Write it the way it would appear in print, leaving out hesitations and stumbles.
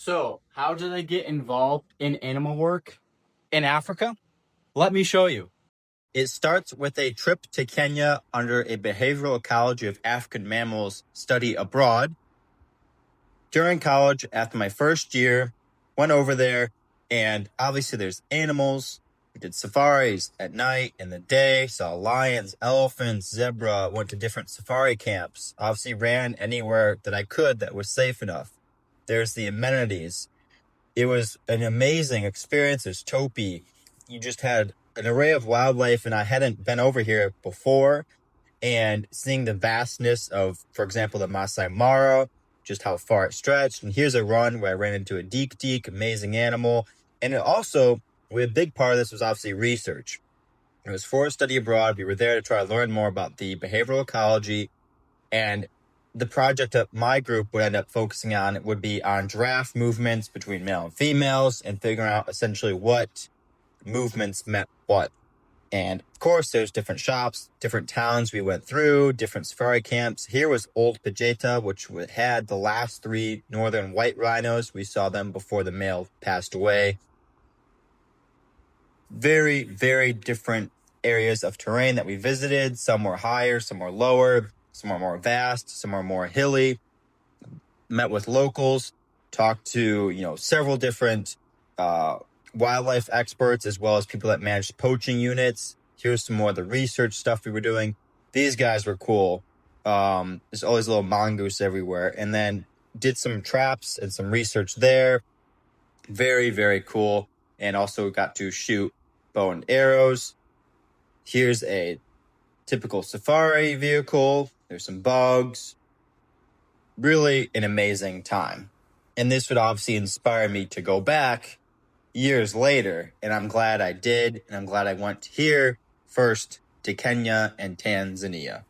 So, how did I get involved in animal work in Africa? Let me show you. It starts with a trip to Kenya under a behavioral ecology of African mammals study abroad. During college, after my first year, went over there, and obviously there's animals. We did safaris at night, in the day, saw lions, elephants, zebra, went to different safari camps, obviously ran anywhere that I could that was safe enough. There's the amenities. It was an amazing experience. There's Topi. You just had an array of wildlife, and I hadn't been over here before. And seeing the vastness of, for example, the Masai Mara, just how far it stretched. And here's a run where I ran into a dik-dik, amazing animal. And it also, a big part of this was obviously research. It was for a study abroad. We were there to try to learn more about the behavioral ecology. And the project that my group would end up focusing on would be on giraffe movements between male and females and figuring out essentially what movements meant what. And of course, there's different shops, different towns we went through, different safari camps. Here was Old Pajeta, which had the last 3 northern white rhinos. We saw them before the male passed away. Very, very different areas of terrain that we visited. Some were higher, some were lower, some were more vast, some were more hilly. Met with locals, talked to, several different wildlife experts, as well as people that managed poaching units. Here's some more of the research stuff we were doing. These guys were cool. There's always little mongoose everywhere. And then did some traps and some research there. Very, very cool. And also got to shoot bow and arrows. Here's a typical safari vehicle. There's some bugs. Really an amazing time. And this would obviously inspire me to go back years later, and I'm glad I did, and I'm glad I went here first to Kenya and Tanzania.